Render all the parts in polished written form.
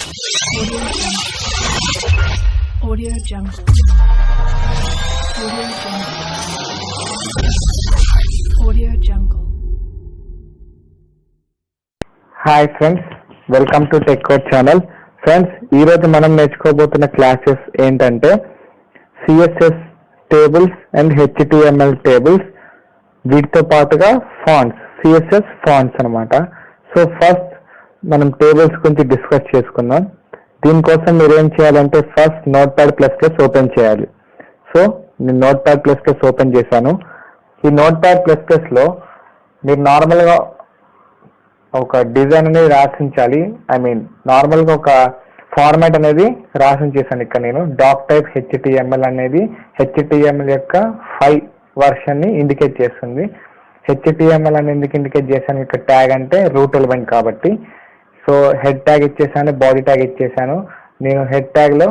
Audio Jungle. Audio Jungle. Audio Jungle. Hi friends, welcome to tech code channel. Friends, ఈరోజు మనం నేర్చుకోబోతున్న classes ఏంటంటే CSS tables and HTML tables, వీటితో పాటుగా fonts, CSS fonts అనమాట. So first మనం tables గురించి discuss చేసుకుందాం. దీనికోసం మీరు ఏం చేయాలంటే first note pad plus plus open చేయాలి. సో నేను note pad plus plus open చేశాను. ఈ నోట్ ప్యాడ్ ప్లస్ ప్లస్లో మీరు నార్మల్గా ఒక డిజైన్ అనేది రాసించాలి. నార్మల్గా ఒక ఫార్మాట్ అనేది రాసించేసాను. ఇక్కడ నేను డాక్ టైప్ హెచ్టిఎంఎల్ అనేది హెచ్టిఎంఎల్ యొక్క 5 వర్షన్ని ఇండికేట్ చేస్తుంది. హెచ్టిఎంఎల్ అని ఎందుకు ఇండికేట్ చేశాను? ఇక్కడ ట్యాగ్ అంటే రూట్ ఎలిమెంట్ కాబట్టి. సో హెడ్ ట్యాగ్ ఇచ్చేసాను, బాడీ ట్యాగ్ ఇచ్చేసాను. నేను హెడ్ ట్యాగ్లో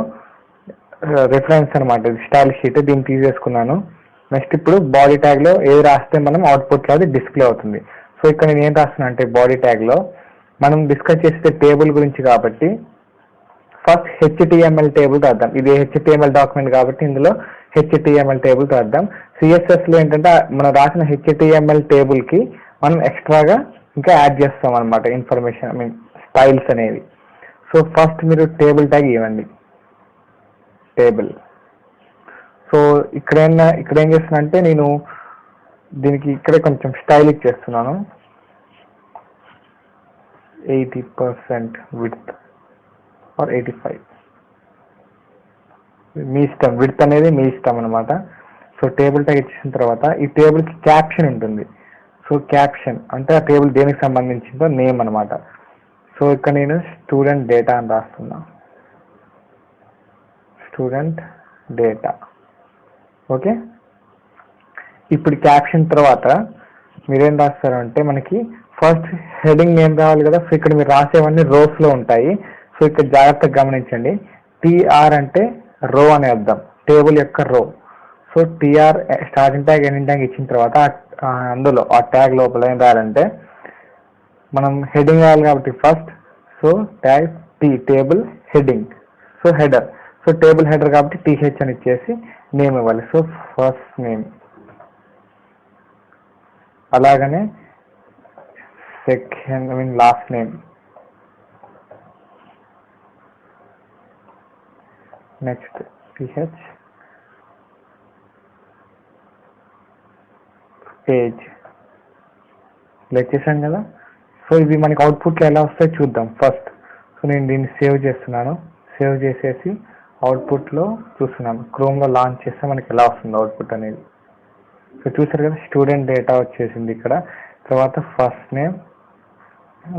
రిఫరెన్స్ అనమాట, స్టైల్ షీట్, దీన్ని తీసేసుకున్నాను. నెక్స్ట్ ఇప్పుడు బాడీ ట్యాగ్లో ఏది రాస్తే మనం అవుట్పుట్లో అది డిస్ప్లే అవుతుంది. సో ఇక్కడ నేను ఏం రాస్తున్నా అంటే బాడీ ట్యాగ్లో మనం డిస్కస్ చేసే టేబుల్ గురించి కాబట్టి ఫస్ట్ హెచ్టిఎంఎల్ టేబుల్ రాద్దాం. ఇది హెచ్టిఎంఎల్ డాక్యుమెంట్ కాబట్టి ఇందులో హెచ్టిఎంఎల్ టేబుల్ రాద్దాం. సిఎస్ఎస్లో ఏంటంటే మనం రాసిన హెచ్టిఎంఎల్ టేబుల్కి మనం ఎక్స్ట్రాగా ఇంకా యాడ్ చేస్తాం అనమాట ఇన్ఫర్మేషన్, స్టైల్స్ అనేవి. సో ఫస్ట్ మీరు టేబుల్ ట్యాగ్ ఇవ్వండి, టేబుల్. సో ఇక్కడ ఏం చేస్తున్నా అంటే నేను దీనికి ఇక్కడే కొంచెం స్టైల్ ఇచ్చేస్తున్నాను. 80% విడ్త్ ఆర్ 85, మీ ఇష్టం. విడ్త్ అనేది మీ ఇష్టం అనమాట. సో టేబుల్ ట్యాగ్ ఇచ్చేసిన తర్వాత ఈ టేబుల్కి క్యాప్షన్ ఉంటుంది. సో క్యాప్షన్ అంటే ఆ టేబుల్ దేనికి సంబంధించిందో నేమ్ అనమాట. సో ఇక్కడ నేను స్టూడెంట్ డేటా అని రాస్తున్నా, స్టూడెంట్ డేటా. ఓకే, ఇప్పుడు క్యాప్షన్ తర్వాత మీరేం రాస్తారు అంటే మనకి ఫస్ట్ హెడింగ్ నేమ్ రావాలి కదా. సో ఇక్కడ మీరు రాసేవన్నీ రోస్లో ఉంటాయి. సో ఇక్కడ జాగ్రత్తగా గమనించండి. టీఆర్ అంటే రో అనే అర్థం, టేబుల్ యొక్క row. So TR starting tag ending tag ఇచ్చిన తర్వాత అందులో ఆ ట్యాగ్ లోపల ఏం రాయాలంటే మనం హెడింగ్ రాయాలి కాబట్టి first so tag T, table heading. So header, so table header కాబట్టి టీహెచ్ అని ఇచ్చేసి నేమ్ ఇవ్వాలి. సో ఫస్ట్ నేమ్, అలాగనే second last name, next TH, page. ఇలా చేసాం కదా. సో ఇవి మనకి అవుట్పుట్లో ఎలా వస్తాయో చూద్దాం ఫస్ట్. సో నేను దీన్ని సేవ్ చేస్తున్నాను. సేవ్ చేసేసి అవుట్పుట్లో చూస్తున్నాను. క్రోమ్లో లాంచ్ చేస్తే మనకి ఎలా వస్తుంది అవుట్పుట్ అనేది. సో చూసారు కదా, స్టూడెంట్ డేటా వచ్చేసింది ఇక్కడ. తర్వాత first name,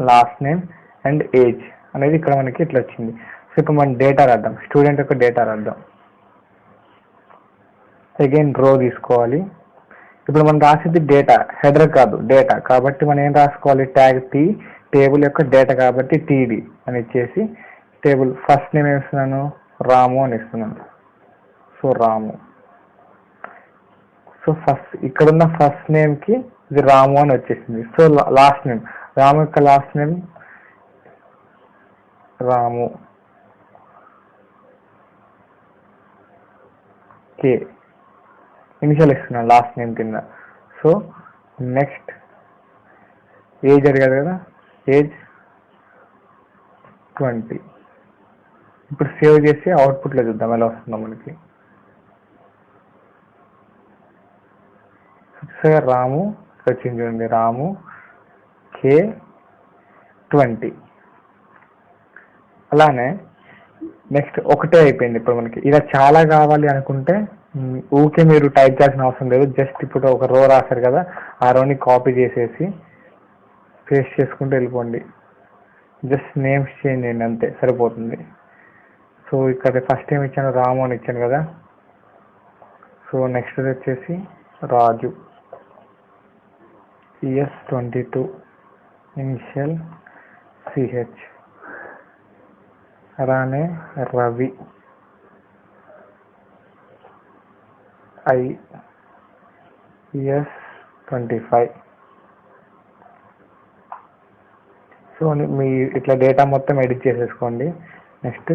last name and age అనేది ఇక్కడ మనకి ఇట్లా వచ్చింది. సో ఇప్పుడు మనం డేటా రాద్దాం, స్టూడెంట్ యొక్క డేటా రాద్దాం. అగైన్ రో తీసుకోవాలి. ఇప్పుడు మనం రాసేది డేటా, హెడర్ కాదు, డేటా కాబట్టి మనం ఏం రాసుకోవాలి? ట్యాగ్ టీ, టేబుల్ యొక్క డేటా కాబట్టి టీడీ అని ఇచ్చేసి టేబుల్ ఫస్ట్ నేమ్ ఏమిస్తున్నాను? రాము అని ఇస్తున్నాను. సో రాము. సో ఫస్ట్ ఇక్కడున్న ఫస్ట్ నేమ్కి ఇది రాము అని వచ్చేసింది. సో లాస్ట్ నేమ్, రాము యొక్క లాస్ట్ నేమ్ రాము కే, ఇనిషియల్ ఇస్తున్నాను లాస్ట్ నేమ్ కింద. సో నెక్స్ట్ ఏజ్ అడిగారు కదా, ఏజ్ 20. ఇప్పుడు సేవ్ చేసి అవుట్పుట్లో చూద్దాం ఎలా వస్తుందో మనకి. రాము వచ్చింది చూడండి, రాము కే 20. అలానే నెక్స్ట్ ఒకటే అయిపోయింది. ఇప్పుడు మనకి ఇలా చాలా కావాలి అనుకుంటే ఊకే మీరు టైప్ చేయాల్సిన అవసరం లేదు. జస్ట్ ఇప్పుడు ఒక రో రాశారు కదా, ఆ రోని కాపీ చేసేసి పేస్ట్ చేసుకుంటూ వెళ్ళిపోండి. జస్ట్ నేమ్స్ చేంజ్ చేయండి, అంతే సరిపోతుంది. సో ఇక్కడ ఫస్ట్ ఏం ఇచ్చాను? రాము అని ఇచ్చాను కదా. సో నెక్స్ట్ వచ్చేసి రాజు, ES22, ఇనిషియల్ సిహెచ్. అలానే రవి, ES25. సో మీ ఇట్లా డేటా మొత్తం ఎడిట్ చేసేసుకోండి. Next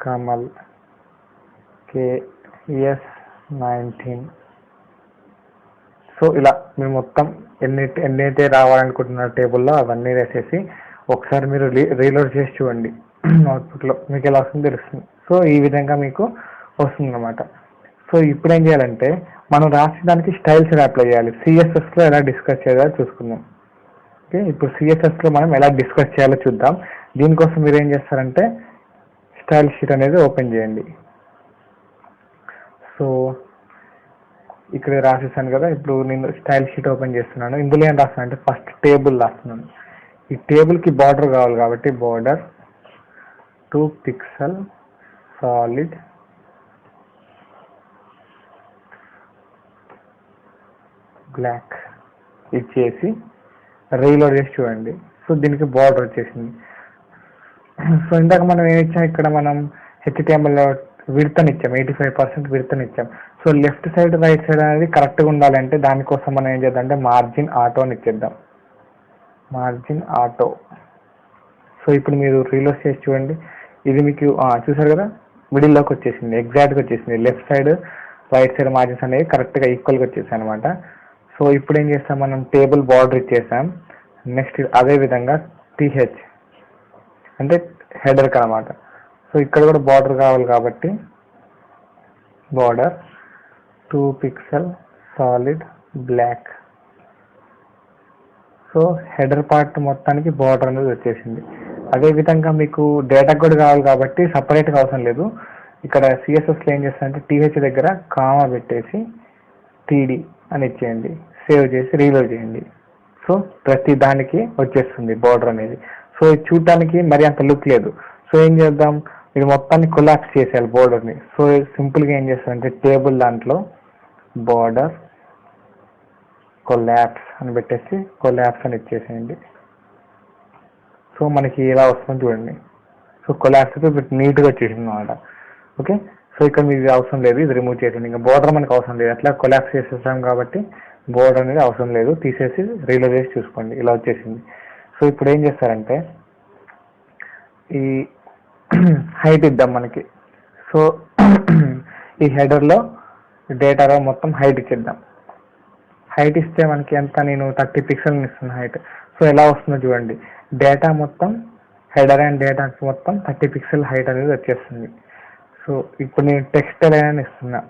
Kamal KS19. సో ఇలా మీరు మొత్తం ఎన్నైతే రావాలనుకుంటున్న టేబుల్లో అవన్నీ వేసేసి ఒకసారి మీరు రీలోడ్ చేసి చూడండి. అవుట్పుట్లో మీకు ఎలా వస్తుందో తెలుస్తుంది. సో ఈ విధంగా మీకు వస్తుంది అన్నమాట. సో ఇప్పుడు ఏం చేయాలంటే మనం రాసేదానికి స్టైల్స్ ఎలా అప్లై చేయాలి, సిఎస్ఎస్లో ఎలా డిస్కస్ చేయాలో చూసుకుందాం. ఓకే, ఇప్పుడు సిఎస్ఎస్లో మనం ఎలా డిస్కస్ చేయాలో చూద్దాం. దీనికోసం మీరు ఏం చేస్తారంటే స్టైల్ షీట్ అనేది ఓపెన్ చేయండి. సో ఇక్కడ రాసేసాను కదా, ఇప్పుడు నేను స్టైల్ షీట్ ఓపెన్ చేస్తున్నాను. ఇందులో ఏం రాస్తున్నాను అంటే ఫస్ట్ టేబుల్ రాస్తున్నాను. ఈ టేబుల్కి బార్డర్ కావాలి కాబట్టి బార్డర్ 2 పిక్సెల్ సాలిడ్ బ్లాక్ ఇచ్చేసి రీలోడ్ చేసి చూడండి. సో దీనికి బార్డర్ వచ్చేసింది. సో ఇందాక మనం ఏమి ఇచ్చాం, ఇక్కడ మనం HTML విడ్త్ ఇచ్చాం, 85% విడ్త్ ఇచ్చాం. So left side right side అనేది కరెక్ట్గా ఉండాలంటే దానికోసం మనం ఏం చేద్దాం అంటే మార్జిన్ ఆటోని ఇచ్చేద్దాం. Margin auto. సో ఇప్పుడు మీరు రీలోడ్ చేసి చూడండి. ఇది మీకు చూసారు కదా, మిడిల్లోకి వచ్చేసింది, ఎగ్జాక్ట్గా వచ్చేసింది. Left side right side margins అనేవి కరెక్ట్గా ఈక్వల్గా వచ్చేసాయి అనమాట. సో ఇప్పుడు ఏం చేస్తాం, మనం టేబుల్ బార్డర్ ఇచ్చేసాం. నెక్స్ట్ అదే విధంగా TH అంటే హెడర్కి అనమాట. సో ఇక్కడ కూడా బార్డర్ కావాలి కాబట్టి border 2 pixel solid black. So header part మొత్తానికి బార్డర్ అనేది వచ్చేసింది. అదేవిధంగా మీకు డేటా కూడా కావాలి కాబట్టి సపరేట్గా అవసరం లేదు. ఇక్కడ సిఎస్ఎస్లో ఏం చేస్తారంటే TH దగ్గర కామా పెట్టేసి TD అని ఇచ్చేయండి, సేవ్ చేసి రీలోడ్ చేయండి. సో ప్రతి దానికి వచ్చేస్తుంది బార్డర్ అనేది. సో ఇది చూడటానికి మరి అంత లుక్ లేదు. సో ఏం చేద్దాం, ఇది మొత్తాన్ని కొలాప్స్ చేసేయాలి బోర్డర్ని. సో సింపుల్గా ఏం చేస్తారంటే టేబుల్ దాంట్లో బార్డర్ కొలాప్స్ అని పెట్టేసి కొలాప్స్ అని ఇచ్చేసేయండి. సో మనకి ఇలా వస్తుంది చూడండి. సో కొలాప్స్ అయితే నీట్గా వచ్చేసింది అనమాట. ఓకే, సో ఇక్కడ మీకు అవసరం లేదు, ఇది రిమూవ్ చేసేయండి. ఇంకా బోర్డర్ మనకు అవసరం లేదు, అట్లా కొలాప్స్ చేసేసాం కాబట్టి బోర్డర్ అనేది అవసరం లేదు, తీసేసి రీలోడ్ చేసి చూసుకోండి. ఇలా వచ్చేసింది. సో ఇప్పుడు ఏం చేస్తారంటే ఈ హైట్ ఇద్దాం మనకి. సో ఈ హెడర్లో డేటాలో మొత్తం హైట్ ఇచ్చేద్దాం. హైట్ ఇస్తే మనకి ఎంత, నేను 30 పిక్సెల్ ఇస్తున్న హైట్. సో ఎలా వస్తుందో చూడండి, డేటా మొత్తం హెడర్ అండ్ డేటా మొత్తం 30 పిక్సెల్ హైట్ అనేది వచ్చేస్తుంది. సో ఇప్పుడు నేను టెక్స్ట్ అలైన్ అని ఇస్తున్నా,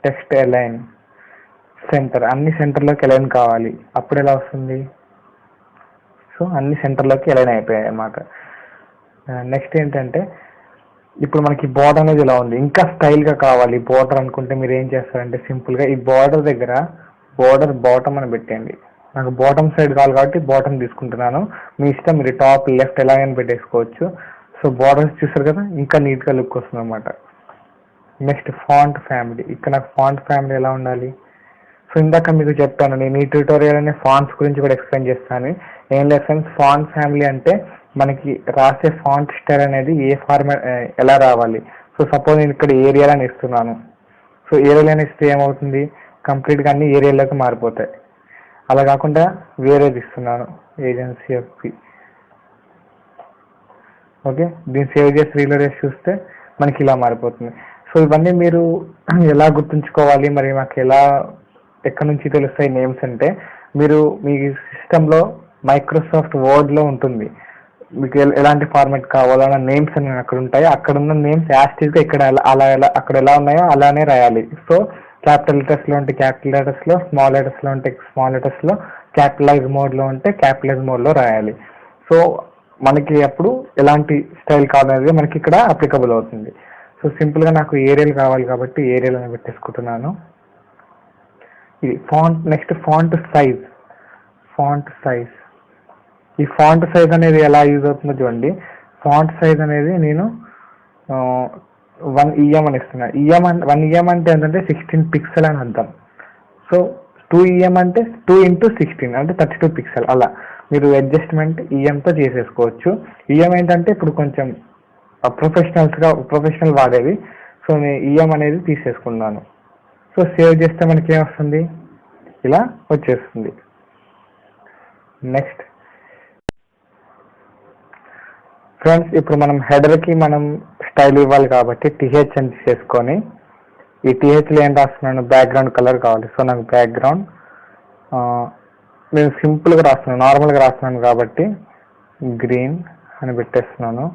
టెక్స్ట్ అలైన్ సెంటర్, అన్ని సెంటర్లోకి అలైన్ కావాలి. అప్పుడు ఎలా వస్తుంది, సో అన్ని సెంటర్లోకి అలైన్ అయిపోయాయి అన్నమాట. నెక్స్ట్ ఏంటంటే ఇప్పుడు మనకి బార్డర్ అనేది ఇలా ఉంది, ఇంకా స్టైల్గా కావాలి బార్డర్ అనుకుంటే మీరు ఏం చేస్తారంటే సింపుల్గా ఈ బార్డర్ దగ్గర బార్డర్ బాటమ్ అని పెట్టండి. నాకు బాటమ్ సైడ్ కావాలి కాబట్టి బాటమ్ తీసుకుంటున్నాను. మీ ఇష్టం, మీరు టాప్ లెఫ్ట్ ఎలాగైనా పెట్టేసుకోవచ్చు. సో బార్డర్స్ చూసారు కదా, ఇంకా నీట్గా లుక్ వస్తుంది అన్నమాట. Next font family. ఇక్కడ నాకు ఫాంట్ ఫ్యామిలీ ఎలా ఉండాలి, సో ఇందాక మీకు చెప్పాను, నేను ఈ ట్యూటోరియల్ అనే ఫాంట్స్ గురించి కూడా ఎక్స్ప్లెయిన్ చేస్తాను. ఏం లేదు ఫ్రెండ్స్, ఫాంట్ ఫ్యామిలీ అంటే మనకి రాసే ఫాంట్ స్టైల్ అనేది ఏ ఫార్మాట్ ఎలా రావాలి. సో సపోజ్ నేను ఇక్కడ ఏరియల్ అని ఇస్తున్నాను. సో ఏరియల్ అని ఇస్తే ఏమవుతుంది, కంప్లీట్గా అన్ని ఏరియాలోకి మారిపోతాయి. అలా కాకుండా వేరేది ఇస్తున్నాను, ఏజెన్సీ FP. ఓకే, దీన్ని సేవ్ చేసి రీలోడ్ చేసి చూస్తే మనకి ఇలా మారిపోతుంది. సో ఇవన్నీ మీరు ఎలా గుర్తుంచుకోవాలి, మరి మాకు ఎలా ఎక్కడి నుంచి తెలుస్తాయి నేమ్స్ అంటే, మీరు మీ సిస్టంలో మైక్రోసాఫ్ట్ వర్డ్లో ఉంటుంది, మీకు ఎలాంటి ఫార్మాట్ కావాలన్న నేమ్స్ అని అక్కడ ఉంటాయి. అక్కడ ఉన్న నేమ్స్ యాస్టీస్గా ఇక్కడ అక్కడ ఎలా ఉన్నాయో అలానే రాయాలి. సో క్యాపిటల్ లెటర్స్లో ఉంటే క్యాపిటల్ లెటర్స్లో, స్మాల్ లెటర్స్లో ఉంటే స్మాల్ లెటర్స్లో, క్యాపిటలైజ్ మోడ్లో ఉంటే క్యాపిటలైజ్ మోడ్లో రాయాలి. సో మనకి అప్పుడు ఎలాంటి స్టైల్ కావాలనేది మనకి ఇక్కడ అప్లికబుల్ అవుతుంది. సో సింపుల్గా నాకు ఏరియల్ కావాలి కాబట్టి ఏరియల్ అని పెట్టేసుకుంటున్నాను. ఇది ఫాంట్. Next font size. ఈ ఫాంట్ సైజ్ అనేది ఎలా యూజ్ అవుతుందో చూడండి. ఫాంట్ సైజ్ అనేది నేను 1 EM అని ఇస్తున్నా. 1 EM అంటే ఏంటంటే 16 పిక్సెల్ అని అర్థం. సో 2 EM అంటే 2 × 16 అంటే 32 పిక్సెల్. అలా మీరు అడ్జస్ట్మెంట్ EMతో చేసేసుకోవచ్చు. EM ఏంటంటే ఇప్పుడు కొంచెం ప్రొఫెషనల్ వాడేది. సో నేను EM అనేది తీసేసుకున్నాను. సో సేవ్ చేస్తే మనకి ఏమొస్తుంది, ఇలా వచ్చేస్తుంది. నెక్స్ట్ ఫ్రెండ్స్ ఇప్పుడు మనం హెడర్కి మనం స్టైల్ ఇవ్వాలి కాబట్టి టీహెచ్ అని చేసుకొని ఈ టీహెచ్లో ఏం రాస్తున్నాను, బ్యాక్గ్రౌండ్ కలర్ కావాలి. సో నాకు బ్యాక్గ్రౌండ్ నేను సింపుల్గా రాస్తున్నాను, నార్మల్గా రాస్తున్నాను కాబట్టి గ్రీన్ అని పెట్టేస్తున్నాను.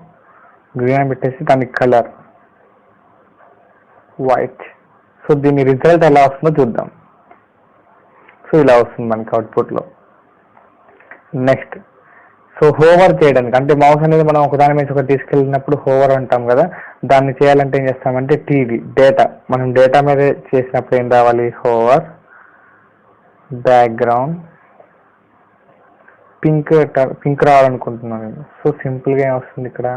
గ్రీన్ అని పెట్టేసి దానికి కలర్ వైట్. సో దీని రిజల్ట్ ఎలా వస్తుందో చూద్దాం. సో ఇలా వస్తుంది మనకి అవుట్పుట్లో. నెక్స్ట్ సో హోవర్ చేయడానికి, అంటే మౌస్ అనేది మనం ఒకదాని మీద ఒకటి తీసుకెళ్ళినప్పుడు హోవర్ అంటాం కదా, దాన్ని చేయాలంటే ఏం చేస్తామంటే టీడీ డేటా, మనం డేటా మీద చేసినప్పుడు ఏం రావాలి, హోవర్ బ్యాక్గ్రౌండ్ పింక్ రావాలనుకుంటున్నాను నేను. సో సింపుల్గా ఏం వస్తుంది, ఇక్కడ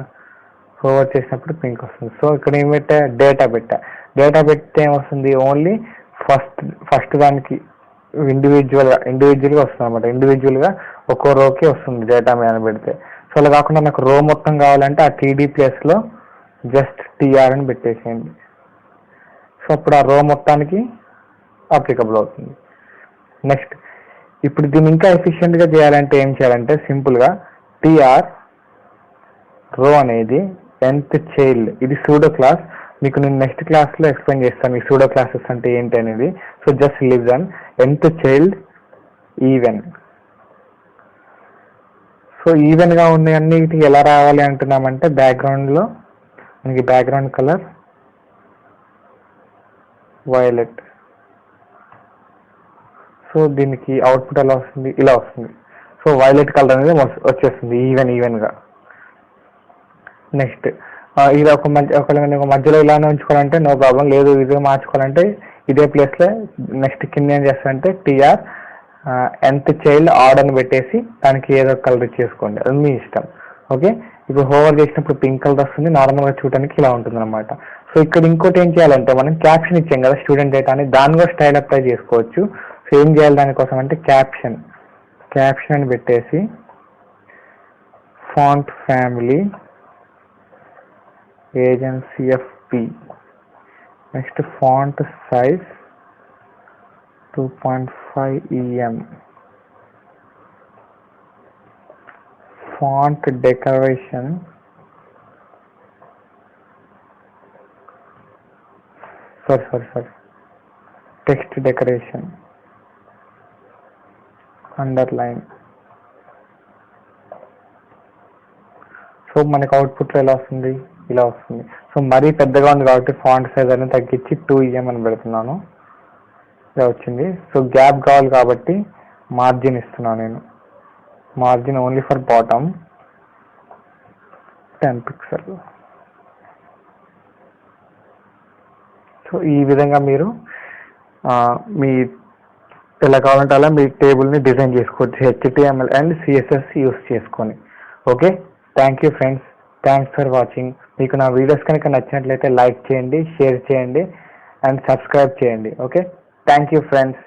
హోవర్ చేసినప్పుడు పింక్ వస్తుంది. సో ఇక్కడ ఏం పెట్టా, డేటా పెడితే ఏమొస్తుంది, ఓన్లీ ఫస్ట్ దానికి ఇండివిజువల్గా వస్తుంది అనమాట. ఇండివిజువల్గా ఒక్కో రోకి వస్తుంది డేటా మీద పెడితే. సో అలా కాకుండా నాకు రో మొత్తం కావాలంటే ఆ టీడీ ప్లేస్లో జస్ట్ టీఆర్ అని పెట్టేసేయండి. సో అప్పుడు ఆ రో మొత్తానికి అప్లికబుల్ అవుతుంది. నెక్స్ట్ ఇప్పుడు దీన్ని ఇంకా ఎఫిషియెంట్గా చేయాలంటే ఏం చేయాలంటే సింపుల్గా టీఆర్ రో అనేది nth చైల్డ్, ఇది సూడో క్లాస్. మీకు నేను నెక్స్ట్ క్లాస్లో ఎక్స్ప్లెయిన్ చేస్తాను ఈ సూడో క్లాసెస్ అంటే ఏంటి అనేది. So just listen, nth child even. So ఈవెన్గా ఉన్నవన్నిటికి ఎలా రావాలి అంటున్నామంటే బ్యాక్గ్రౌండ్లో మనకి బ్యాక్గ్రౌండ్ కలర్ వైలెట్. సో దీనికి అవుట్పుట్ ఎలా వస్తుంది, ఇలా వస్తుంది. సో వైలెట్ కలర్ అనేది వచ్చేస్తుంది ఈవెన్గా. నెక్స్ట్ ఇది ఒక మధ్యలో ఇలానే ఉంచుకోవాలంటే నో ప్రాబ్లం, లేదు ఇదే మార్చుకోవాలంటే ఇదే ప్లేస్లో నెక్స్ట్ కింద ఏం చేస్తారంటే టీఆర్ nth చైల్డ్ ఆడ్ అని పెట్టేసి దానికి ఏదో కలర్ ఇచ్చేసుకోండి, అది మీ ఇష్టం. ఓకే, ఇప్పుడు హోవర్ చేసినప్పుడు పింక్ కలర్ వస్తుంది, నార్మల్గా చూడడానికి ఇలా ఉంటుంది అనమాట. సో ఇక్కడ ఇంకోటి ఏం చేయాలంటే మనం క్యాప్షన్ ఇచ్చాం కదా స్టూడెంట్ డేటా అని, దాన్ని కూడా స్టైల్ అప్లై చేసుకోవచ్చు. సో ఏం చేయాలి దానికోసం అంటే క్యాప్షన్ అని పెట్టేసి font family agency FP, next font size 2.5 EM, font decoration text decoration underline. So మనకి అవుట్పుట్లో ఎలా వస్తుంది, ఇలా వస్తుంది. సో మరీ పెద్దగా ఉంది కాబట్టి ఫాంట్ సైజ్ అనేది తగ్గించి 2 EM అని పెడుతున్నాను, ఇలా వచ్చింది. సో గ్యాప్ కావాలి కాబట్టి మార్జిన్ ఇస్తున్నాను నేను, margin only for bottom 10 pixel. So ఈ విధంగా మీరు మీ ఎలా కావాలంటే అలా మీ టేబుల్ని డిజైన్ చేసుకోవచ్చు HTML అండ్ CSS యూస్ చేసుకొని. Okay, thank you friends, thanks for watching. మీకు నా వీడియోస్ కనుక నచ్చినట్లయితే లైక్ చేయండి, షేర్ చేయండి అండ్ సబ్స్క్రైబ్ చేయండి. Okay, thank you friends.